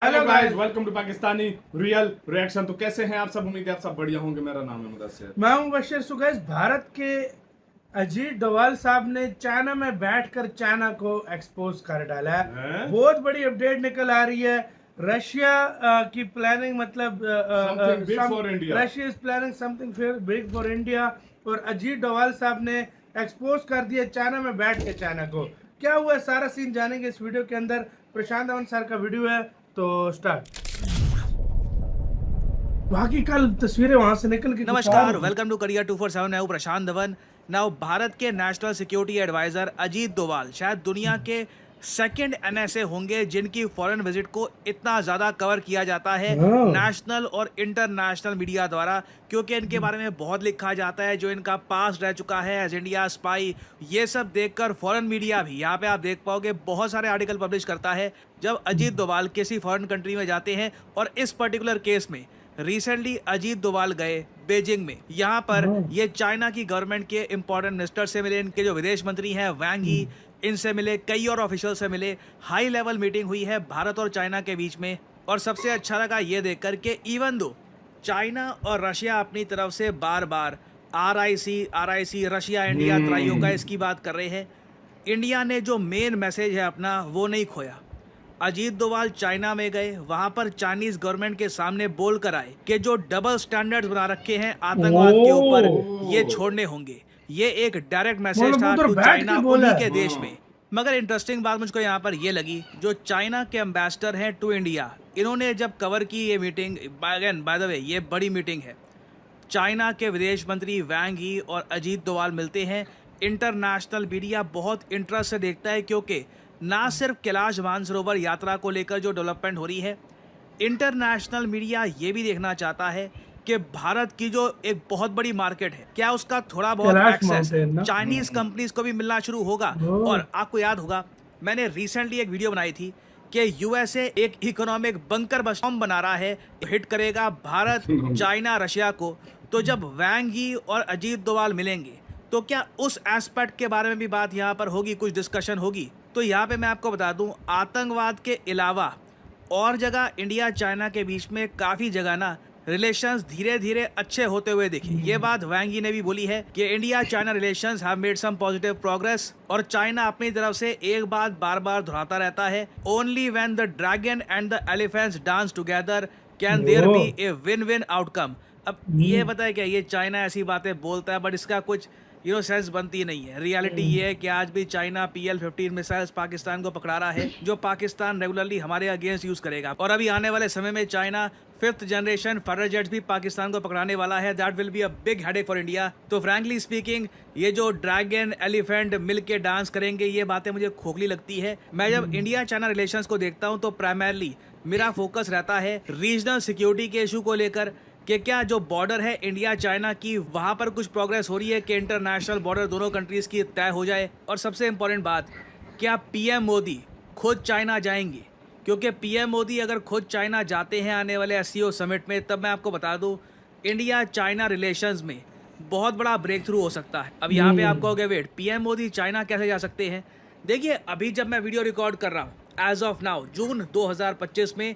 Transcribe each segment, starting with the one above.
Hello guys, welcome to Pakistani real reaction. तो कैसे हैं आप सब? उम्मीद है आप सब बढ़िया होंगे। मेरा नाम है मुदस्सिर। मैं हूं बशीर। सुगैस, भारत के अजीत डोभाल साहब ने चाइना में बैठकर चाइना को एक्सपोज कर डाला है। बहुत बड़ी अपडेट निकल आ रही है। रशिया की प्लानिंग, मतलब Russia is planning something big for India. और अजीत डोभाल साहब ने एक्सपोज कर दिया चाइना में बैठ के चाइना को। क्या हुआ, सारा सीन जानेंगे इस वीडियो के अंदर। प्रशांत धवन सर का वीडियो है, तो स्टार्ट। वहाँ की कल तस्वीरें वहां से निकल के नमस्कार, वेलकम टू करियर 247। मैं हूं प्रशांत धवन। नाउ भारत के national security adviser Ajit Doval शायद दुनिया के सेकंड एनएसए होंगे जिनकी फॉरेन विजिट को इतना ज़्यादा कवर किया जाता है नेशनल और इंटरनेशनल मीडिया द्वारा, क्योंकि इनके बारे में बहुत लिखा जाता है। जो इनका पास रह चुका है एज इंडिया स्पाई, ये सब देखकर फॉरेन मीडिया भी, यहाँ पे आप देख पाओगे, बहुत सारे आर्टिकल पब्लिश करता है जब अजीत डोभाल किसी फॉरेन कंट्री में जाते हैं। और इस पर्टिकुलर केस में रिसेंटली अजीत डोभाल गए बीजिंग में। यहाँ पर ये चाइना की गवर्नमेंट के इंपॉर्टेंट मिनिस्टर से मिले, इनके जो विदेश मंत्री हैं वैंग ही, इनसे मिले, कई और ऑफिशियल से मिले। हाई लेवल मीटिंग हुई है भारत और चाइना के बीच में। और सबसे अच्छा लगा ये देखकर कि इवन दो चाइना और रशिया अपनी तरफ से बार बार आरआईसी रशिया इंडिया त्राइयों का इसकी बात कर रहे हैं, इंडिया ने जो मेन मैसेज है अपना वो नहीं खोया। अजीत डोभाल चाइना में गए, वहां पर चाइनीज गवर्नमेंट के सामने बोल कर आए कि जो डबल स्टैंडर्ड्स बना रखे हैं आतंकवाद के ऊपर, ये छोड़ने होंगे। ये एक डायरेक्ट मैसेज था टू चाइना, उन्हीं के देश में। मगर इंटरेस्टिंग बात मुझको यहाँ पर ये लगी, जो चाइना के एम्बेसडर हैं टू इंडिया, इन्होंने जब कवर की ये meeting, again by the way ये बड़ी मीटिंग है, चाइना के विदेश मंत्री वैंग ही और अजीत डोभाल मिलते हैं। इंटरनेशनल मीडिया बहुत इंटरेस्ट से देखता है, क्योंकि ना सिर्फ कैलाश मानसरोवर यात्रा को लेकर जो डेवलपमेंट हो रही है, इंटरनेशनल मीडिया ये भी देखना चाहता है कि भारत की जो एक बहुत बड़ी मार्केट है, क्या उसका थोड़ा बहुत एक्सेस चाइनीज कंपनीज को भी मिलना शुरू होगा। और आपको याद होगा, मैंने रिसेंटली एक वीडियो बनाई थी कि यूएसए एक इकोनॉमिक बंकर बम बना रहा है, हिट करेगा भारत, चाइना, रशिया को। तो जब वैंग ही और अजीत डोभाल मिलेंगे तो क्या उस एस्पेक्ट के बारे में भी बात यहाँ पर होगी, कुछ डिस्कशन होगी। तो यहाँ पे मैं आपको बता दूं, आतंकवाद के अलावा और जगह इंडिया चाइना के बीच में काफ़ी जगह ना रिलेशंस धीरे धीरे अच्छे होते हुए दिखे। ये बात वैंग ही ने भी बोली है कि India China relations have made some positive progress. और चाइना अपनी तरफ से एक बात बार बार दोहराता रहता है, only when the dragon and the elephants dance together can there be a win win outcome. अब ये बताए क्या, ये चाइना ऐसी बातें बोलता है बट इसका कुछ सेंस बनती नहीं है। रियलिटी ये है कि आज भी चाइना PL-15 मिसाइल्स पाकिस्तान को पकड़ा रहा है, जो पाकिस्तान रेगुलरली हमारे अगेंस्ट यूज करेगा। और अभी आने वाले समय में China 5th generation fighter jets भी पाकिस्तान को पकड़ाने वाला है। That will be a big headache for India. तो फ्रैंकली स्पीकिंग, ये जो ड्रैगन एलिफेंट मिल के डांस करेंगे, ये बातें मुझे खोखली लगती है। मैं जब इंडिया चाइना रिलेशंस को देखता हूँ तो प्राइमरली मेरा फोकस रहता है रीजनल सिक्योरिटी के इशू को लेकर, कि क्या जो बॉर्डर है इंडिया चाइना की, वहाँ पर कुछ प्रोग्रेस हो रही है कि इंटरनेशनल बॉर्डर दोनों कंट्रीज़ की तय हो जाए। और सबसे इम्पोर्टेंट बात, क्या PM मोदी खुद चाइना जाएंगे? क्योंकि PM मोदी अगर खुद चाइना जाते हैं आने वाले SCO समिट में, तब मैं आपको बता दूं इंडिया चाइना रिलेशंस में बहुत बड़ा ब्रेक थ्रू हो सकता है। अब यहाँ पे आप कहोगे वेट, PM मोदी चाइना कैसे जा सकते हैं? देखिए, अभी जब मैं वीडियो रिकॉर्ड कर रहा हूँ एज ऑफ नाउ जून 2025 में,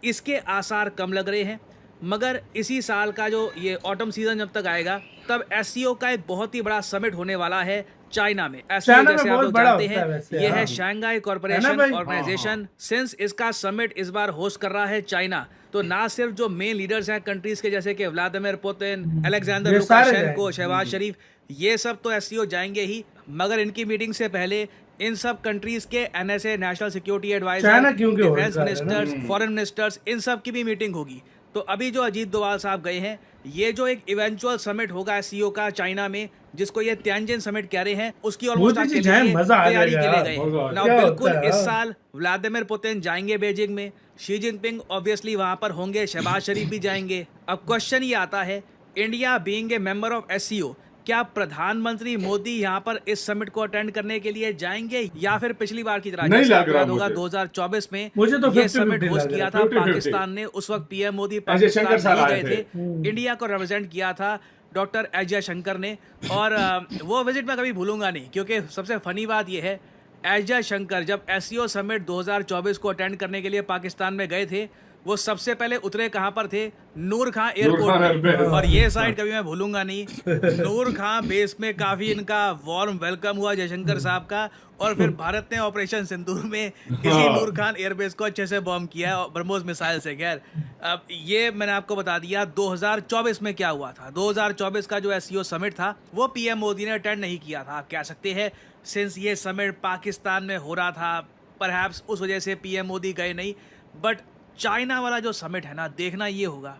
इसके आसार कम लग रहे हैं। मगर इसी साल का जो ये ऑटम सीजन जब तक आएगा, तब SCO का एक बहुत ही बड़ा समिट होने वाला है चाइना में। SCO जैसे आप लोग जानते हैं, ये है शंघाई कॉर्पोरेशन ऑर्गेनाइजेशन। सिंस इसका समिट इस बार होस्ट कर रहा है चाइना, तो ना सिर्फ जो मेन लीडर्स हैं कंट्रीज के, जैसे कि Vladimir Putin, Alexander Lukashenko, Shahbaz Sharif, ये सब तो SCO जाएंगे ही। मगर इनकी मीटिंग से पहले इन सब कंट्रीज के NSA, national security adviser, defence ministers, foreign ministers, इन सब की भी मीटिंग होगी। तो अभी जो अजीत डोभाल साहब गए हैं, ये जो एक इवेंचुअल समिट होगा SCO का चाइना में, जिसको ये तियानजिन समिट कह रहे हैं, उसकी ऑलमोस्ट तैयारी के लिए गए हैं। नाउ बिल्कुल इस साल व्लादिमीर पुतिन जाएंगे बीजिंग में, शी जिनपिंग ऑब्वियसली वहां पर होंगे, शहबाज शरीफ भी जाएंगे। अब क्वेश्चन ये आता है, India being a member of SCO, क्या प्रधानमंत्री मोदी यहाँ पर इस समिट को अटेंड करने के लिए जाएंगे, या फिर पिछली बार की तरह जैसे याद होगा 2024 में ये समिट होस्ट किया था पाकिस्तान ने, उस वक्त PM मोदी पाकिस्तान नहीं गए थे, इंडिया को रिप्रेजेंट किया था डॉक्टर एस जयशंकर ने। और वो विजिट मैं कभी भूलूंगा नहीं, क्योंकि सबसे फनी बात यह है, एस जयशंकर जब एससीओ समिट 2024 को अटेंड करने के लिए पाकिस्तान में गए थे, वो सबसे पहले उतरे कहाँ पर थे? नूर खां एयरपोर्ट पे। और ये साइड कभी मैं भूलूंगा नहीं, नूर खां बेस में काफी इनका वार्म वेलकम हुआ जयशंकर साहब का, और फिर भारत ने ऑपरेशन सिंदूर में इसी नूर खान एयरबेस को अच्छे से बॉम्ब किया है ब्रह्मोस मिसाइल से। खैर, अब ये मैंने आपको बता दिया 2024 में क्या हुआ था। 2024 का जो एससीओ समिट था वो पीएम मोदी ने अटेंड नहीं किया था। आप कह सकते हैं सिंस ये समिट पाकिस्तान में हो रहा था, परहैप्स उस वजह से पीएम मोदी गए नहीं। बट चाइना वाला जो समिट है ना, देखना ये होगा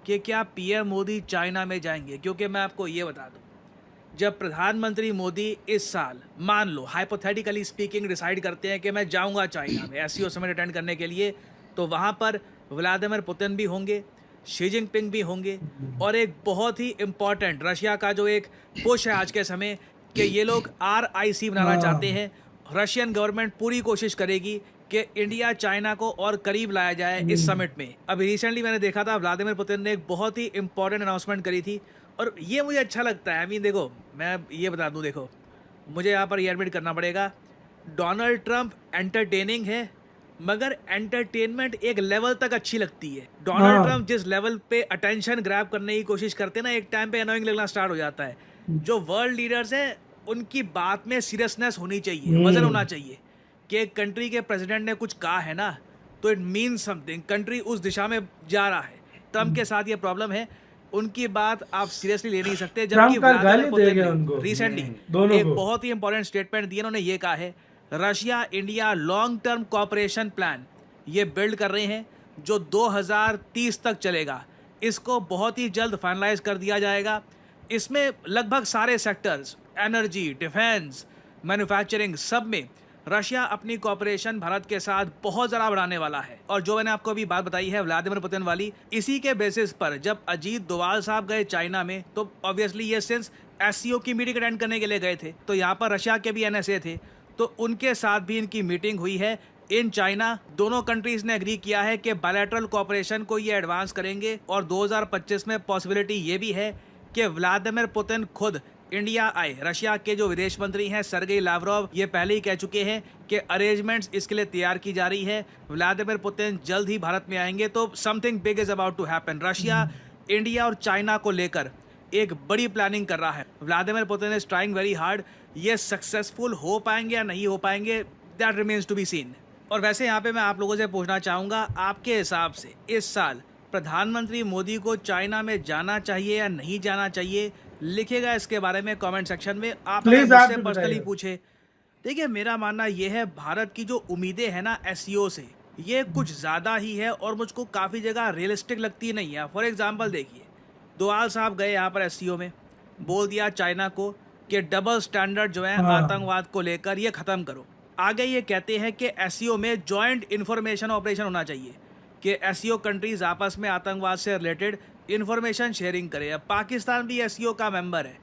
कि क्या पीएम मोदी चाइना में जाएंगे। क्योंकि मैं आपको ये बता दूं, जब प्रधानमंत्री मोदी इस साल मान लो हाइपोथेटिकली स्पीकिंग डिसाइड करते हैं कि मैं जाऊंगा चाइना में एससीओ समिट अटेंड करने के लिए, तो वहाँ पर व्लादिमीर पुतिन भी होंगे, शी जिनपिंग भी होंगे, और एक बहुत ही इम्पॉर्टेंट रशिया का जो एक पुश है आज के समय कि ये लोग RIC बनाना चाहते हैं। रशियन गवर्नमेंट पूरी कोशिश करेगी कि इंडिया चाइना को और करीब लाया जाए इस समिट में। अभी रिसेंटली मैंने देखा था व्लादिमीर पुतिन ने एक बहुत ही इंपॉर्टेंट अनाउंसमेंट करी थी, और ये मुझे अच्छा लगता है। आई मीन देखो, मैं ये बता दूं, देखो मुझे यहाँ पर ये एडमिट करना पड़ेगा, डोनाल्ड ट्रंप एंटरटेनिंग है, मगर एंटरटेनमेंट एक लेवल तक अच्छी लगती है। डोनाल्ड ट्रंप जिस लेवल पे अटेंशन ग्रैब करने की कोशिश करते हैं ना, एक टाइम पे अनोइंग लगना स्टार्ट हो जाता है। जो वर्ल्ड लीडर्स हैं उनकी बात में सीरियसनेस होनी चाहिए, वजन होना चाहिए कि एक कंट्री के प्रेसिडेंट ने कुछ कहा है ना, तो इट मीन्स समथिंग, कंट्री उस दिशा में जा रहा है। ट्रंप के साथ ये प्रॉब्लम है, उनकी बात आप सीरियसली ले नहीं सकते। जबकि व्लादिमीर पुतिन ने रिसेंटली एक बहुत ही इंपॉर्टेंट स्टेटमेंट दिया। उन्होंने ये कहा है Russia India long term cooperation plan ये बिल्ड कर रहे हैं जो 2030 तक चलेगा। इसको बहुत ही जल्द फाइनलाइज कर दिया जाएगा। इसमें लगभग सारे सेक्टर्स, एनर्जी, डिफेंस, मैन्युफैक्चरिंग, सब में रशिया अपनी कोऑपरेशन भारत के साथ बहुत ज़्यादा बढ़ाने वाला है। और जो मैंने आपको अभी बात बताई है व्लादिमीर पुतिन वाली, इसी के बेसिस पर जब अजीत डोवाल साहब गए चाइना में, तो ऑब्वियसली ये सिंस एससीओ की मीटिंग अटेंड करने के लिए गए थे, तो यहाँ पर रशिया के भी NSA थे, तो उनके साथ भी इनकी मीटिंग हुई है इन चाइना। दोनों कंट्रीज ने एग्री किया है कि बायलैटरल कोऑपरेशन को ये एडवांस करेंगे, और 2025 में पॉसिबिलिटी ये भी है कि व्लादिमीर पुतिन खुद इंडिया आए। रशिया के जो विदेश मंत्री हैं सर्गेई लावरोव, ये पहले ही कह चुके हैं कि अरेंजमेंट्स इसके लिए तैयार की जा रही है। व्लादिमीर पुतिन जल्द ही भारत में आएंगे, तो something big is about to happen. Russia India और चाइना को लेकर एक बड़ी प्लानिंग कर रहा है। Vladimir Putin is trying very hard. ये सक्सेसफुल हो पाएंगे या नहीं हो पाएंगे, that remains to be seen. और वैसे यहाँ पे मैं आप लोगों से पूछना चाहूँगा, आपके हिसाब से इस साल प्रधानमंत्री मोदी को चाइना में जाना चाहिए या नहीं जाना चाहिए? लिखेगा इसके बारे में कमेंट सेक्शन में। आप मुझसे पर्सनली पूछे, देखिए मेरा मानना यह है, भारत की जो उम्मीदें हैं ना एससीओ से, ये कुछ ज़्यादा ही है और मुझको काफ़ी जगह रियलिस्टिक लगती नहीं है। फॉर एग्जांपल देखिए, डोवाल साहब गए यहाँ पर एससीओ में, बोल दिया चाइना को कि डबल स्टैंडर्ड जो है आतंकवाद को लेकर ये ख़त्म करो। आगे ये कहते हैं कि एससीओ में जॉइंट इन्फॉर्मेशन ऑपरेशन होना चाहिए कि एससीओ कंट्रीज आपस में आतंकवाद से रिलेटेड इन्फॉर्मेशन शेयरिंग करे। अब पाकिस्तान भी एससीओ का मेंबर है,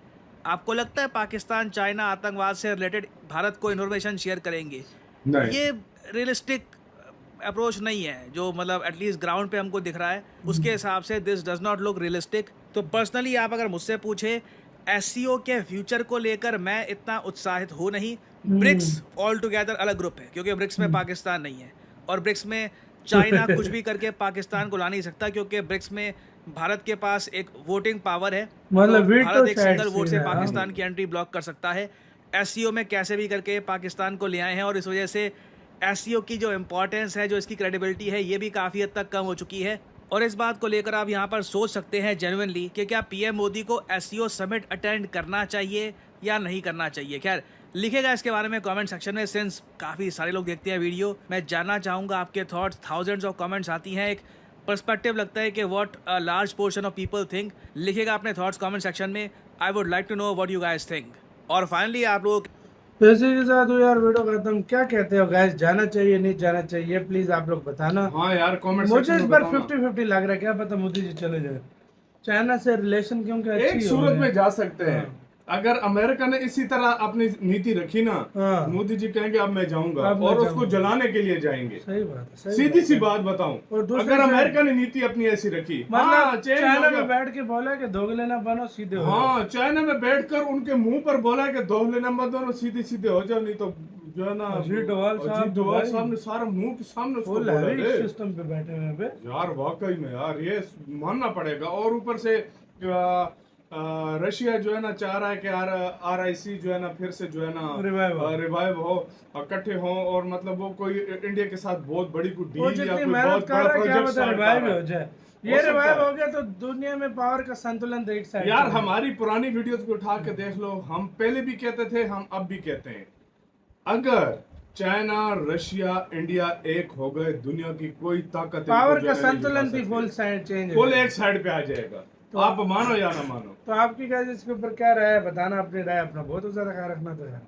आपको लगता है पाकिस्तान चाइना आतंकवाद से रिलेटेड भारत को इन्फॉर्मेशन शेयर करेंगे? ये रियलिस्टिक अप्रोच नहीं है, जो मतलब एटलीस्ट ग्राउंड पे हमको दिख रहा है उसके हिसाब से this does not look realistic. तो पर्सनली आप अगर मुझसे पूछे, एससीओ के फ्यूचर को लेकर मैं इतना उत्साहित हूँ नहीं। ब्रिक्स ऑल टुगेदर अलग ग्रुप है, क्योंकि ब्रिक्स में पाकिस्तान नहीं है, और ब्रिक्स में चाइना कुछ भी करके पाकिस्तान को ला नहीं सकता, क्योंकि ब्रिक्स में भारत के पास एक वोटिंग पावर है, मतलब तो भारत एक सिंगल वोट से पाकिस्तान की एंट्री ब्लॉक कर सकता है। एससीओ में कैसे भी करके पाकिस्तान को ले आए हैं, और इस वजह से एससीओ की जो इम्पोर्टेंस है, जो इसकी क्रेडिबिलिटी है, ये भी काफ़ी हद तक कम हो चुकी है। और इस बात को लेकर आप यहाँ पर सोच सकते हैं जेन्युइनली कि क्या पीएम मोदी को एससीओ समिट अटेंड करना चाहिए या नहीं करना चाहिए। खैर, लिखेगा इसके बारे में कमेंट सेक्शन में, सिंस काफ़ी सारे लोग देखते हैं वीडियो। मैं जानना चाहूँगा आपके थॉट्स। थाउजेंड्स ऑफ कमेंट्स आती हैं, एक पर्सपेक्टिव लगता है कि what a large portion of people think. लिखेगा अपने थॉट्स कमेंट सेक्शन में। I would like to know what you guys think. और फाइनली आप लोग इसी के साथ हो यार वीडियो खत्म। क्या कहते हो गाइस, जाना चाहिए नहीं जाना चाहिए, प्लीज आप लोग बताना। हाँ यार कमेंट मुझे इस बार 50-50 लग रहा है, क्या पता मोदी जी चले जाए। चाइना से रिलेशन क्योंकि एक सूरत में जा सकते हैं। अगर अमेरिका ने इसी तरह अपनी नीति रखी ना, मोदी जी कहेंगे अब मैं जाऊंगा, और उसको जलाने के लिए जाएंगे। सही बात है, सीधी सी बात बताऊं, अगर अमेरिका ने नीति अपनी ऐसी रखी, मतलब चाइना में बैठ के बोला कि दोगले ना बनो, सीधे हो। हाँ, चाइना में बैठकर उनके मुंह पर बोला कि दोगले ना मत बनो, सीधे सीधे हो जाओ, नहीं तो जो है ना अजीत डोभाल साहब अजीत डोभाल भाई, साहब ने सारा मुंह के सामने उसको फुल बोला हैवी रे। सिस्टम पे बैठे हुए हैं बे। यार वाकई में यार ये मानना पड़ेगा। और ऊपर से रशिया जो है ना चाह रहा है कि RIC जो है ना फिर से जो है ना रिवाइव हो, इकट्ठे हो, और मतलब वो कोई इंडिया के साथ बहुत बड़ी कोई वो डील या जितनी कोई मेहनत बहुत कर बड़ा रहा है क्या प्रोजेक्ट पता स्टार्ट रिवाइव कर हो रहा है। जाए। हो ये सकता रिवाइव है। हो गया तो दुनिया में पावर का संतुलन तो एक साइड यार हमारी पुरानी वीडियोस को उठा के देख लो, हम पहले भी कहते थे, हम अब भी कहते हैं, अगर चाइना, रशिया, इंडिया एक हो गए, दुनिया की कोई ताकत पावर का संतुलन भी फुल साइड चेंज फुल एक साइड पे आ जाएगा। तो आप मानो या ना मानो। तो आपकी क्या इसके ऊपर क्या राय है बताना, अपनी राय अपना बहुत ज्यादा ख्याल रखना तो यार।